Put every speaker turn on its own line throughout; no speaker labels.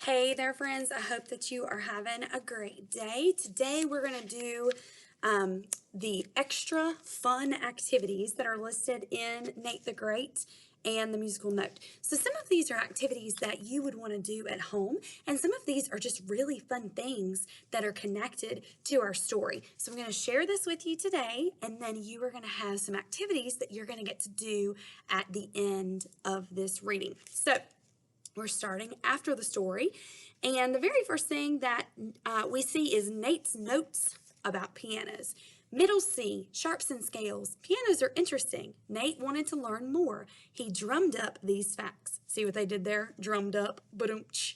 Hey there, friends. I hope that you are having a great day. Today, we're going to do the extra fun activities that are listed in Nate the Great and the musical note. So, some of these are activities that you would want to do at home, and some of these are just really fun things that are connected to our story. So, I'm going to share this with you today, and then you are going to have some activities that you're going to get to do at the end of this reading. So, we're starting after the story, and the very first thing that we see is Nate's notes about pianos. Middle C, sharps and scales. Pianos are interesting. Nate wanted to learn more. He drummed up these facts. See what they did there? Drummed up. Ba-dum-tsh.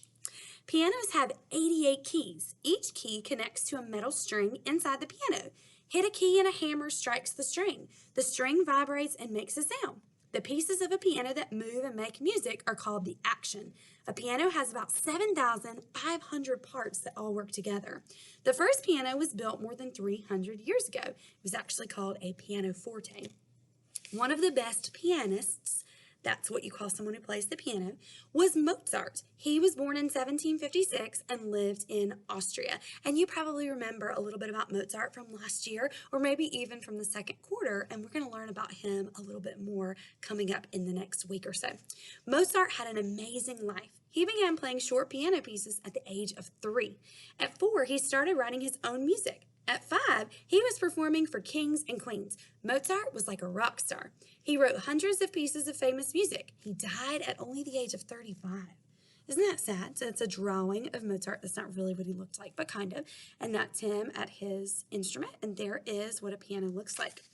Pianos have 88 keys. Each key connects to a metal string inside the piano. Hit a key and a hammer strikes the string. The string vibrates and makes a sound. The pieces of a piano that move and make music are called the action. A piano has about 7,500 parts that all work together. The first piano was built more than 300 years ago. It was actually called a pianoforte. One of the best pianists, that's what you call someone who plays the piano, was Mozart. He was born in 1756 and lived in Austria. And you probably remember a little bit about Mozart from last year, or maybe even from the second quarter, and we're going to learn about him a little bit more coming up in the next week or so. Mozart had an amazing life. He began playing short piano pieces at the age of 3. At 4, he started writing his own music. At 5, he was performing for kings and queens. Mozart was like a rock star. He wrote hundreds of pieces of famous music. He died at only the age of 35. Isn't that sad? So it's a drawing of Mozart. That's not really what he looked like, but kind of. And that's him at his instrument. And there is what a piano looks like.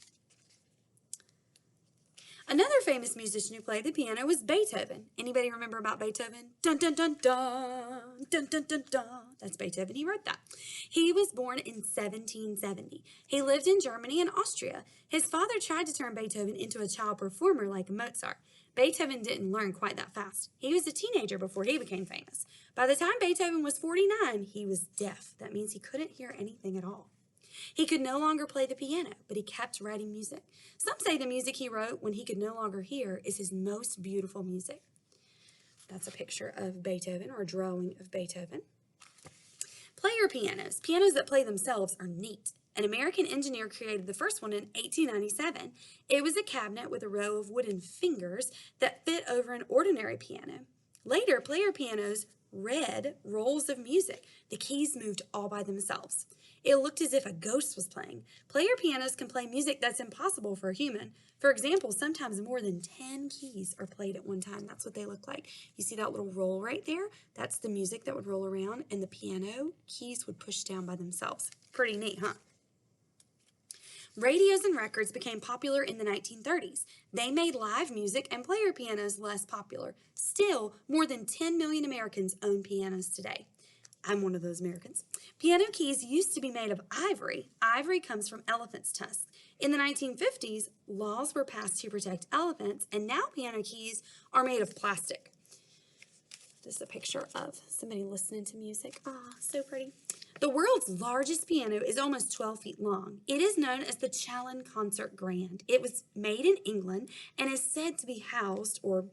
Another famous musician who played the piano was Beethoven. Anybody remember about Beethoven? Dun dun dun dun, dun dun dun dun. That's Beethoven. He wrote that. He was born in 1770. He lived in Germany and Austria. His father tried to turn Beethoven into a child performer like Mozart. Beethoven didn't learn quite that fast. He was a teenager before he became famous. By the time Beethoven was 49, he was deaf. That means he couldn't hear anything at all. He could no longer play the piano, but he kept writing music. Some say the music he wrote when he could no longer hear is his most beautiful music. That's a picture of Beethoven, or a drawing of Beethoven. Player pianos. Pianos that play themselves are neat. An American engineer created the first one in 1897. It was a cabinet with a row of wooden fingers that fit over an ordinary piano. Later, player pianos read rolls of music. The keys moved all by themselves. It looked as if a ghost was playing. Player pianos can play music that's impossible for a human. For example, sometimes more than 10 keys are played at one time. That's what they look like. You see that little roll right there? That's the music that would roll around, and the piano keys would push down by themselves. Pretty neat, huh? Radios and records became popular in the 1930s. They made live music and player pianos less popular. Still, more than 10 million Americans own pianos today. I'm one of those Americans. Piano keys used to be made of ivory. Ivory comes from elephant's tusks. In the 1950s, laws were passed to protect elephants, and now piano keys are made of plastic. This is a picture of somebody listening to music. Ah, so pretty. The world's largest piano is almost 12 feet long. It is known as the Chalon Concert Grand. It was made in England and is said to be housed, or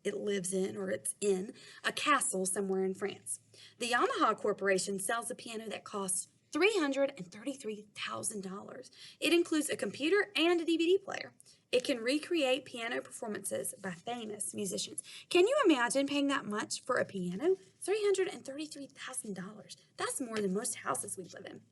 it lives in, or it's in, a castle somewhere in France. The Yamaha Corporation sells a piano that costs $333,000. It includes a computer and a DVD player. It can recreate piano performances by famous musicians. Can you imagine paying that much for a piano? $333,000. That's more than most houses we live in.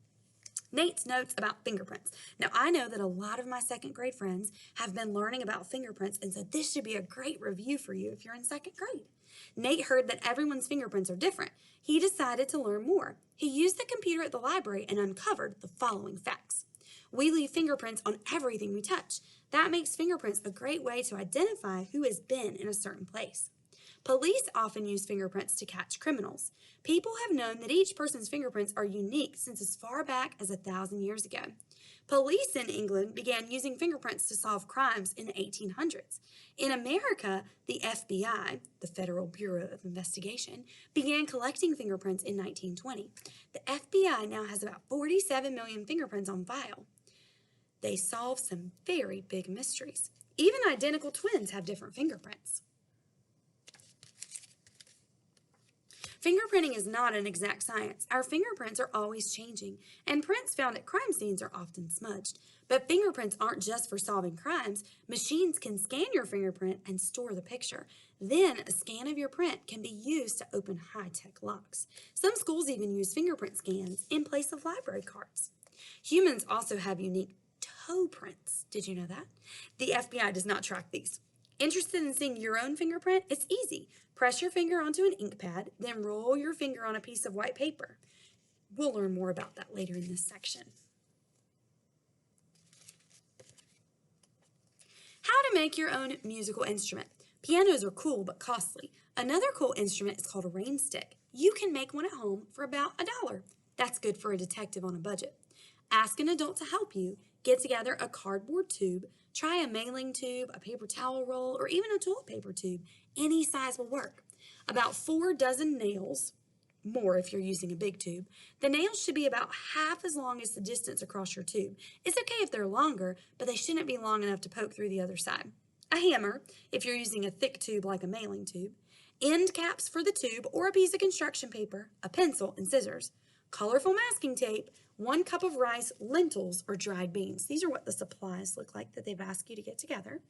Nate's notes about fingerprints. Now, I know that a lot of my second grade friends have been learning about fingerprints, and so this should be a great review for you if you're in second grade. Nate heard that everyone's fingerprints are different. He decided to learn more. He used the computer at the library and uncovered the following facts. We leave fingerprints on everything we touch. That makes fingerprints a great way to identify who has been in a certain place. Police often use fingerprints to catch criminals. People have known that each person's fingerprints are unique since as far back as 1,000 years ago. Police in England began using fingerprints to solve crimes in the 1800s. In America, the FBI, the Federal Bureau of Investigation, began collecting fingerprints in 1920. The FBI now has about 47 million fingerprints on file. They solve some very big mysteries. Even identical twins have different fingerprints. Fingerprinting is not an exact science. Our fingerprints are always changing, and prints found at crime scenes are often smudged. But fingerprints aren't just for solving crimes. Machines can scan your fingerprint and store the picture. Then a scan of your print can be used to open high-tech locks. Some schools even use fingerprint scans in place of library cards. Humans also have unique toe prints. Did you know that? The FBI does not track these. Interested in seeing your own fingerprint? It's easy. Press your finger onto an ink pad, then roll your finger on a piece of white paper. We'll learn more about that later in this section. How to make your own musical instrument. Pianos are cool but costly. Another cool instrument is called a rain stick. You can make one at home for about $1. That's good for a detective on a budget. Ask an adult to help you. Get together a cardboard tube. Try a mailing tube, a paper towel roll, or even a toilet paper tube. Any size will work. About 4 dozen nails, more if you're using a big tube. The nails should be about half as long as the distance across your tube. It's okay if they're longer, but they shouldn't be long enough to poke through the other side. A hammer, if you're using a thick tube like a mailing tube. End caps for the tube or a piece of construction paper, a pencil, and scissors. Colorful masking tape, 1 cup of rice, lentils, or dried beans. These are what the supplies look like that they've asked you to get together.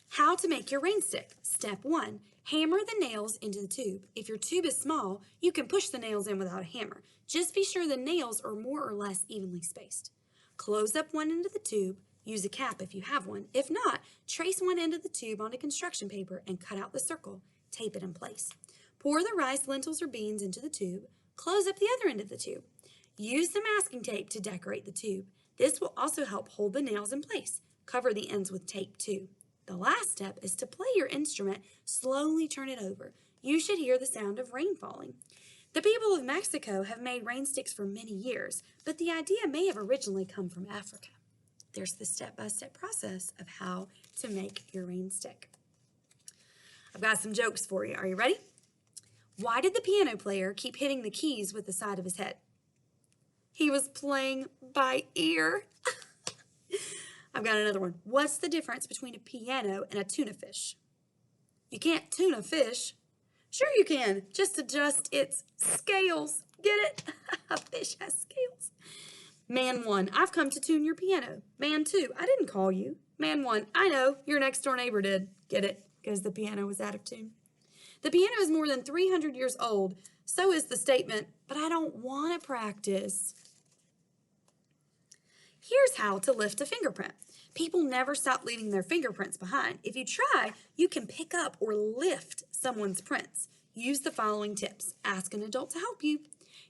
How to make your rain stick. Step 1. Hammer the nails into the tube. If your tube is small, you can push the nails in without a hammer. Just be sure the nails are more or less evenly spaced. Close up one end of the tube. Use a cap if you have one. If not, trace one end of the tube onto construction paper and cut out the circle. Tape it in place. Pour the rice, lentils, or beans into the tube. Close up the other end of the tube. Use the masking tape to decorate the tube. This will also help hold the nails in place. Cover the ends with tape too. The last step is to play your instrument. Slowly turn it over. You should hear the sound of rain falling. The people of Mexico have made rain sticks for many years, but the idea may have originally come from Africa. There's the step-by-step process of how to make your rain stick. I've got some jokes for you. Are you ready? Why did the piano player keep hitting the keys with the side of his head? He was playing by ear. I've got another one. What's the difference between a piano and a tuna fish? You can't tune a fish. Sure you can. Just adjust its scales. Get it? A fish has scales. Man 1, I've come to tune your piano. Man 2, I didn't call you. Man 1, I know, your next door neighbor did. Get it? Because the piano was out of tune. The piano is more than 300 years old. So is the statement, but I don't want to practice. Here's how to lift a fingerprint. People never stop leaving their fingerprints behind. If you try, you can pick up or lift someone's prints. Use the following tips. Ask an adult to help you.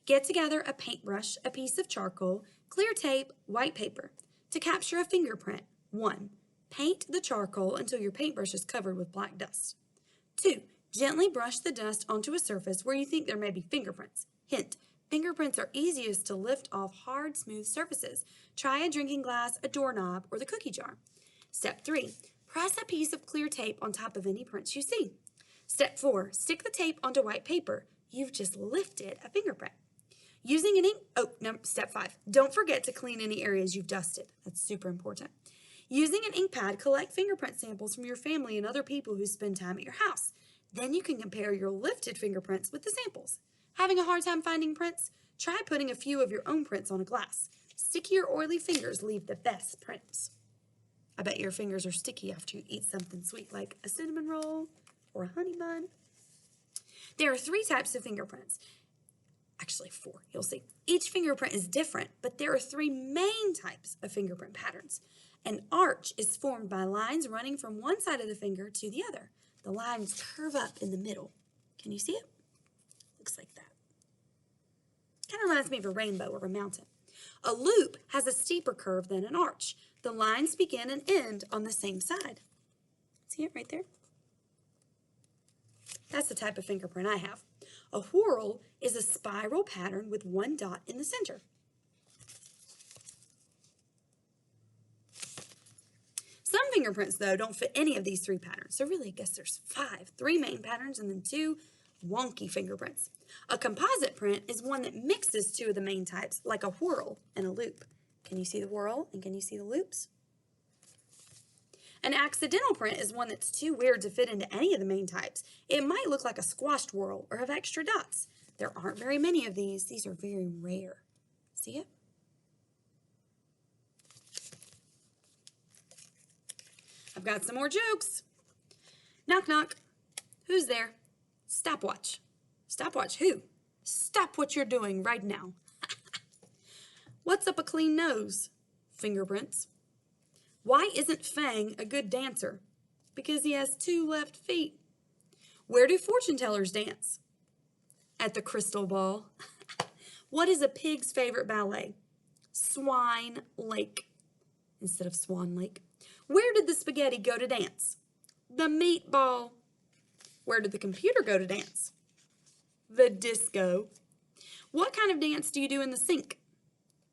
Get together a paintbrush, a piece of charcoal, clear tape, white paper. To capture a fingerprint, 1. Paint the charcoal until your paintbrush is covered with black dust. 2. Gently brush the dust onto a surface where you think there may be fingerprints. Hint, fingerprints are easiest to lift off hard, smooth surfaces. Try a drinking glass, a doorknob, or the cookie jar. Step 3. Press a piece of clear tape on top of any prints you see. Step 4. Stick the tape onto white paper. You've just lifted a fingerprint. Using an Step 5. Don't forget to clean any areas you've dusted. That's super important. Using an ink pad, collect fingerprint samples from your family and other people who spend time at your house. Then you can compare your lifted fingerprints with the samples. Having a hard time finding prints? Try putting a few of your own prints on a glass. Sticky or oily fingers leave the best prints. I bet your fingers are sticky after you eat something sweet like a cinnamon roll or a honey bun. There are 3 types of fingerprints. Actually 4, you'll see. Each fingerprint is different, but there are 3 main types of fingerprint patterns. An arch is formed by lines running from one side of the finger to the other. The lines curve up in the middle. Can you see it? Looks like that. Kind of reminds me of a rainbow or a mountain. A loop has a steeper curve than an arch. The lines begin and end on the same side. See it right there? That's the type of fingerprint I have. A whorl is a spiral pattern with 1 dot in the center. Some fingerprints, though, don't fit any of these 3 patterns. So really, I guess there's 5. 3 main patterns and then 2 wonky fingerprints. A composite print is one that mixes 2 of the main types, like a whorl and a loop. Can you see the whorl and can you see the loops? An accidental print is one that's too weird to fit into any of the main types. It might look like a squashed whorl or have extra dots. There aren't very many of these. These are very rare. See it? I've got some more jokes. Knock, knock. Who's there? Stopwatch. Stopwatch who? Stop what you're doing right now. What's up a clean nose? Fingerprints. Why isn't Fang a good dancer? Because he has 2 left feet. Where do fortune tellers dance? At the Crystal Ball. What is a pig's favorite ballet? Swine Lake instead of Swan Lake. Where did the spaghetti go to dance? The meatball. Where did the computer go to dance? The disco. What kind of dance do you do in the sink?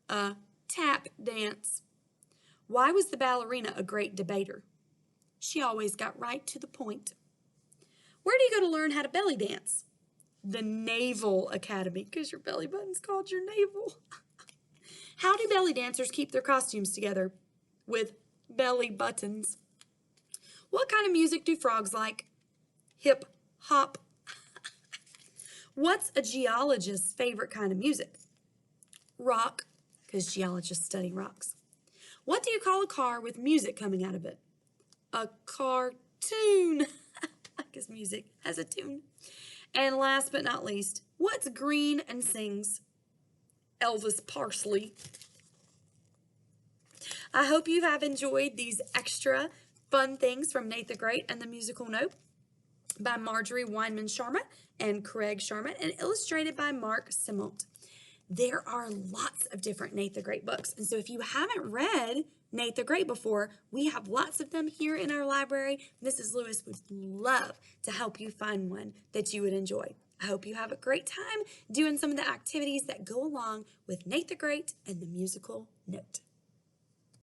A tap dance. Why was the ballerina a great debater? She always got right to the point. Where do you go to learn how to belly dance? The Naval Academy, because your belly button's called your navel. How do belly dancers keep their costumes together? With belly buttons. What kind of music do frogs like? Hip hop. What's a geologist's favorite kind of music? Rock, because geologists study rocks. What do you call a car with music coming out of it? A cartoon, because music has a tune. And last but not least, what's green and sings? Elvis Parsley. I hope you have enjoyed these extra fun things from Nate the Great and the Musical Note by Marjorie Weinman Sharma and Craig Sharma and illustrated by Mark Simont. There are lots of different Nate the Great books, and so if you haven't read Nate the Great before, we have lots of them here in our library. Mrs. Lewis would love to help you find one that you would enjoy. I hope you have a great time doing some of the activities that go along with Nate the Great and the Musical Note.